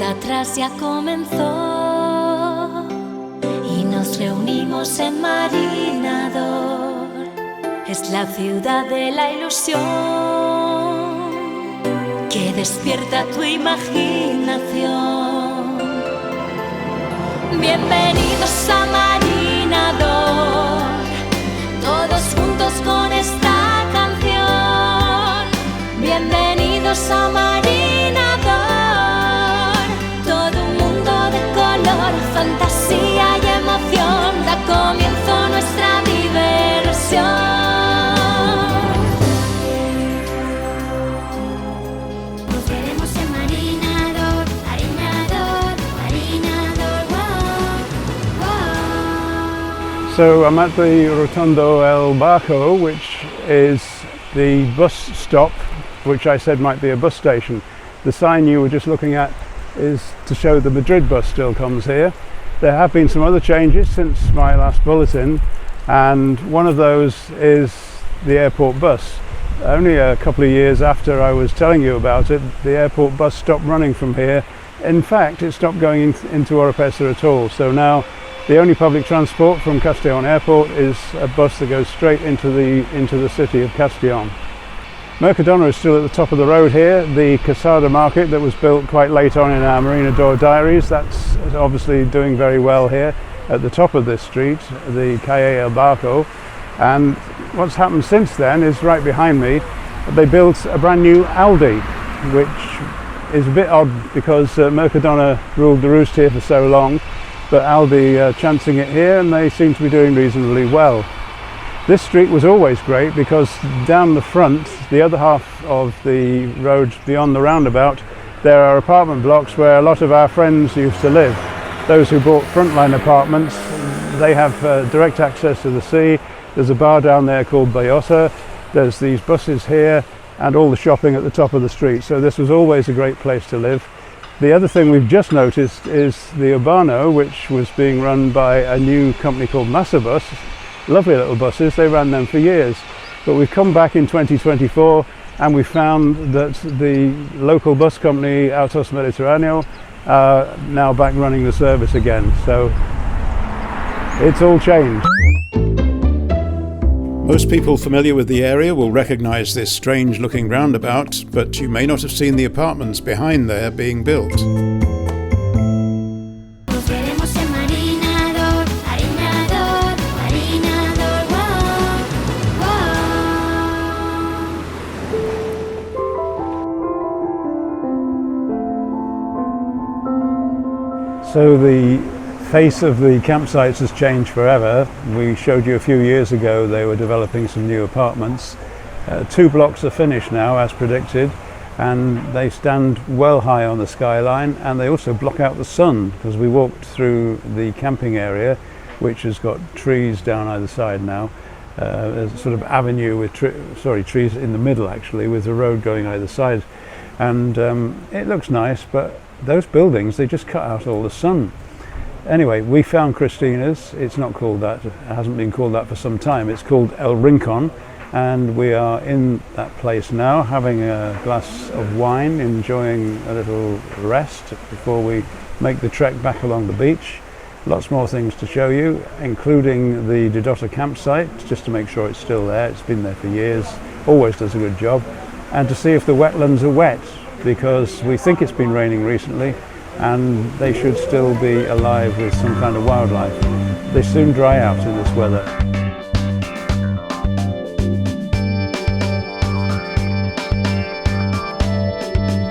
cuenta atrás ya comenzó y nos reunimos en Marina D'Or. Es la ciudad de la ilusión que despierta tu imaginación. Bienvenidos a Marina D'Or, todos juntos con esta canción. Bienvenidos a Marina D'Or, todo un mundo de color, fantasía y emoción. Da comienzo nuestra diversión. Nos veremos en Marina D'Or, Marina D'Or, Marina D'Or, wow, wow. So I'm at the Rotondo El Barco, which is the bus stop, which I said might be a bus station. The sign you were just looking at is to show the Madrid bus still comes here. There have been some other changes since my last bulletin, and one of those is the airport bus. Only a couple of years after I was telling you about it, the airport bus stopped running from here. In fact, it stopped going into Oropesa at all. So now the only public transport from Castellón Airport is a bus that goes straight into the city of Castellón. Mercadona is still at the top of the road here. The Casada market that was built quite late on in our Marina D'Or diaries, that's obviously doing very well here at the top of this street, the Calle El Barco. And what's happened since then is right behind me, they built a brand new Aldi, which is a bit odd because Mercadona ruled the roost here for so long, but Aldi are chancing it here and they seem to be doing reasonably well. This street was always great because down the front, the other half of the road beyond the roundabout, there are apartment blocks where a lot of our friends used to live. Those who bought frontline apartments, they have direct access to the sea. There's a bar down there called Bayota. There's these buses here and all the shopping at the top of the street. So this was always a great place to live. The other thing we've just noticed is the Urbano, which was being run by a new company called Massabus. Lovely little buses, they ran them for years. But we've come back in 2024 and we found that the local bus company Autos Mediterráneo are now back running the service again. So it's all changed. Most people familiar with the area will recognise this strange looking roundabout, but you may not have seen the apartments behind there being built. So the face of the campsites has changed forever. We showed you a few years ago they were developing some new apartments. 2 blocks are finished now as predicted, and they stand well high on the skyline, and they also block out the sun because we walked through the camping area, which has got trees down either side now. There's a sort of avenue with trees in the middle actually, with the road going either side, and it looks nice, but those buildings, they just cut out all the sun. Anyway, we found Cristina's. It's not called that, it hasn't been called that for some time. It's called El Rincon, and we are in that place now having a glass of wine, enjoying a little rest before we make the trek back along the beach. Lots more things to show you, including the Didota campsite, just to make sure it's still there. It's been there for years, always does a good job, and to see if the wetlands are wet, because we think it's been raining recently and they should still be alive with some kind of wildlife. They soon dry out in this weather.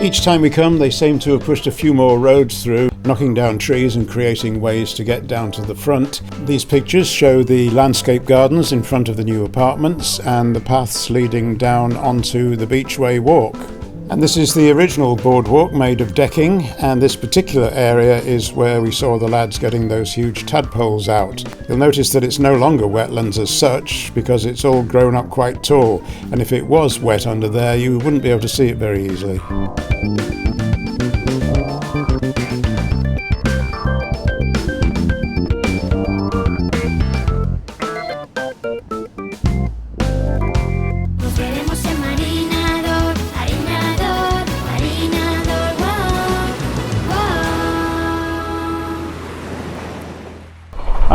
Each time we come, they seem to have pushed a few more roads through, knocking down trees and creating ways to get down to the front. These pictures show the landscape gardens in front of the new apartments and the paths leading down onto the Beachway Walk. And this is the original boardwalk made of decking, and this particular area is where we saw the lads getting those huge tadpoles out. You'll notice that it's no longer wetlands as such, because it's all grown up quite tall, and if it was wet under there you wouldn't be able to see it very easily.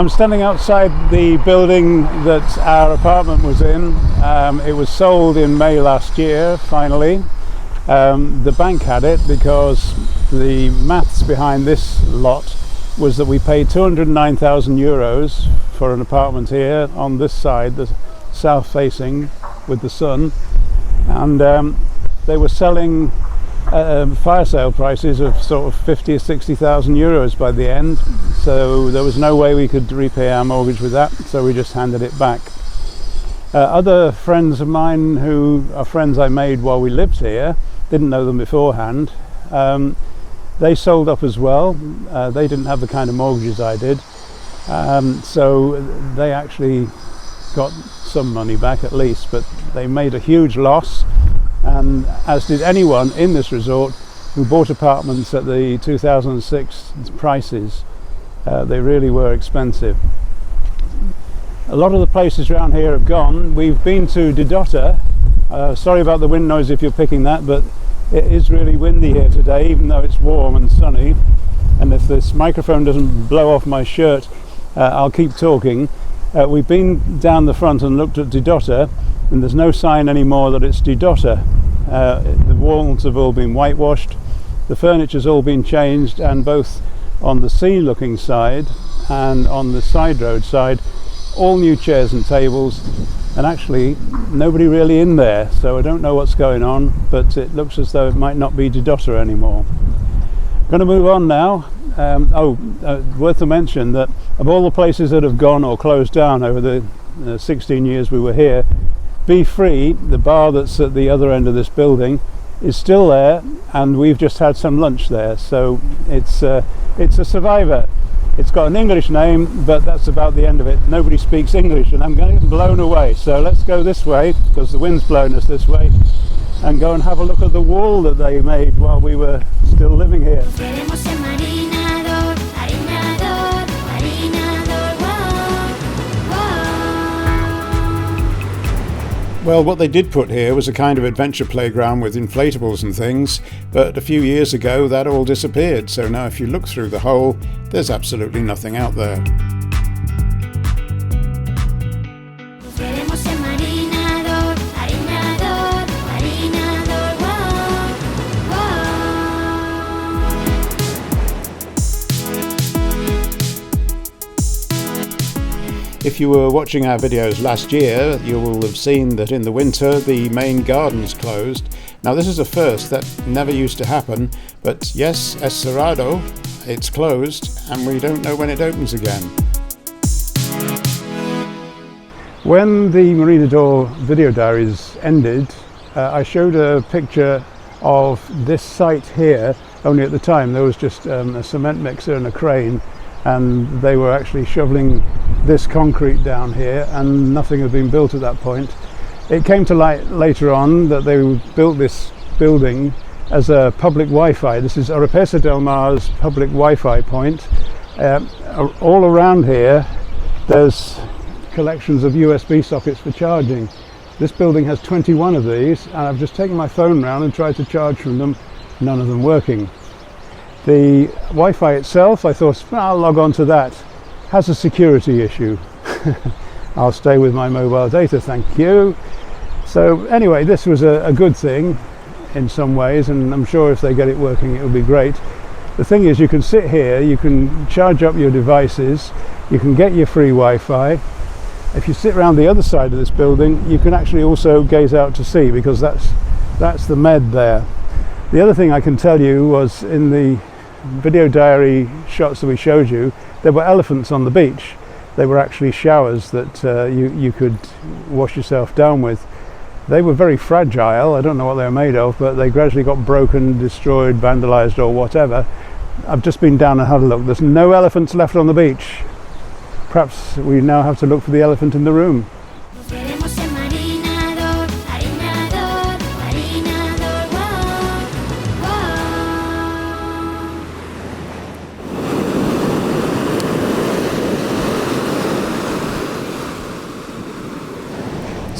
I'm standing outside the building that our apartment was in. It was sold in May last year, finally. The bank had it because the maths behind this lot was that we paid 209,000 euros for an apartment here on this side, the south facing with the sun, and they were selling fire sale prices of sort of 50 or 60,000 euros by the end, so there was no way we could repay our mortgage with that, so we just handed it back. Other friends of mine who are friends I made while we lived here, didn't know them beforehand, they sold up as well. They didn't have the kind of mortgages I did, so they actually got some money back at least, but they made a huge loss, and as did anyone in this resort who bought apartments at the 2006 prices. They really were expensive. A lot of the places around here have gone. We've been to Didota. Sorry about the wind noise if you're picking that, but it is really windy here today, even though it's warm and sunny. And if this microphone doesn't blow off my shirt, I'll keep talking. We've been down the front and looked at Didota, and there's no sign anymore that it's Didota. The walls have all been whitewashed, the furniture's all been changed, and both on the sea-looking side and on the side road side, all new chairs and tables, and actually nobody really in there, so I don't know what's going on, but it looks as though it might not be Didota anymore. Going to move on now. Worth a mention that of all the places that have gone or closed down over the 16 years we were here, Be Free, the bar that's at the other end of this building, is still there, and we've just had some lunch there, so it's a survivor. It's got an English name, but that's about the end of it. Nobody speaks English, and I'm going to get blown away. So let's go this way, because the wind's blowing us this way, and go and have a look at the wall that they made while we were still living here. Well, what they did put here was a kind of adventure playground with inflatables and things, but a few years ago that all disappeared, so now if you look through the hole, there's absolutely nothing out there. If you were watching our videos last year, you will have seen that in the winter the main garden's closed. Now this is a first, that never used to happen, but yes, es cerrado, it's closed, and we don't know when it opens again. When the Marina D'Or video diaries ended, I showed a picture of this site here, only at the time there was just a cement mixer and a crane, and they were actually shoveling this concrete down here, and nothing had been built at that point. It came to light later on that they built this building as a public Wi-Fi. This is Oropesa del Mar's public Wi-Fi point. All around here there's collections of USB sockets for charging. This building has 21 of these, and I've just taken my phone round and tried to charge from them, none of them working. The Wi-Fi itself, I thought, I'll log on to that, has a security issue. I'll stay with my mobile data, thank you. So anyway, this was a good thing in some ways, and I'm sure if they get it working it will be great. The thing is, you can sit here, you can charge up your devices, you can get your free Wi-Fi. If you sit around the other side of this building, you can actually also gaze out to sea, because that's the Med there. The other thing I can tell you was, in the video diary shots that we showed you, there were elephants on the beach. They were actually showers that you could wash yourself down with. They were very fragile. I don't know what they were made of, but they gradually got broken, destroyed, vandalized, or whatever. I've just been down and had a look. There's no elephants left on the beach. Perhaps we now have to look for the elephant in the room.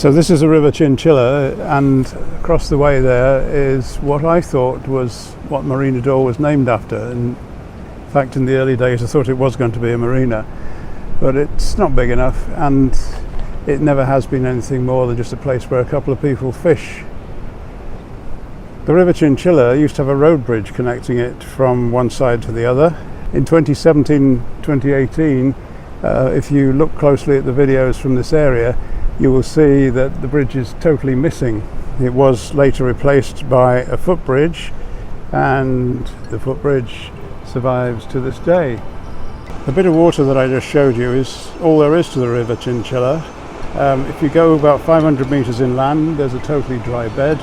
So this is a river Chinchilla, and across the way there is what I thought was what Marina D'Or was named after. In fact, in the early days I thought it was going to be a marina. but it's not big enough, and it never has been anything more than just a place where a couple of people fish. The River Chinchilla used to have a road bridge connecting it from one side to the other. In 2017-2018, if you look closely at the videos from this area, you will see that the bridge is totally missing. It was later replaced by a footbridge, and the footbridge survives to this day. The bit of water that I just showed you is all there is to the River Chinchilla. If you go about 500 metres inland, there's a totally dry bed,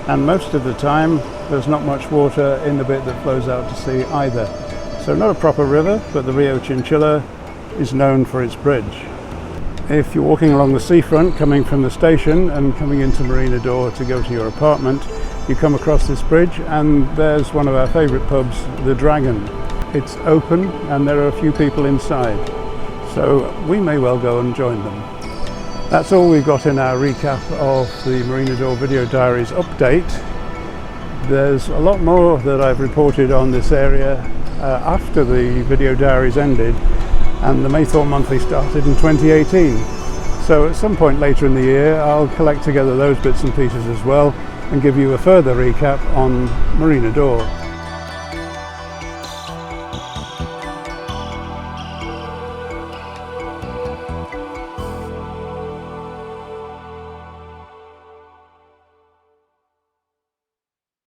and most of the time there's not much water in the bit that flows out to sea either. So not a proper river, but the Rio Chinchilla is known for its bridge. If you're walking along the seafront, coming from the station and coming into Marina D'Or to go to your apartment, you come across this bridge, and there's one of our favourite pubs, the Dragon. It's open and there are a few people inside, so we may well go and join them. That's all we've got in our recap of the Marina D'Or Video Diaries update. There's a lot more that I've reported on this area after the Video Diaries ended, and the Maythorpe Monthly started in 2018. So at some point later in the year I'll collect together those bits and pieces as well and give you a further recap on Marina D'Or.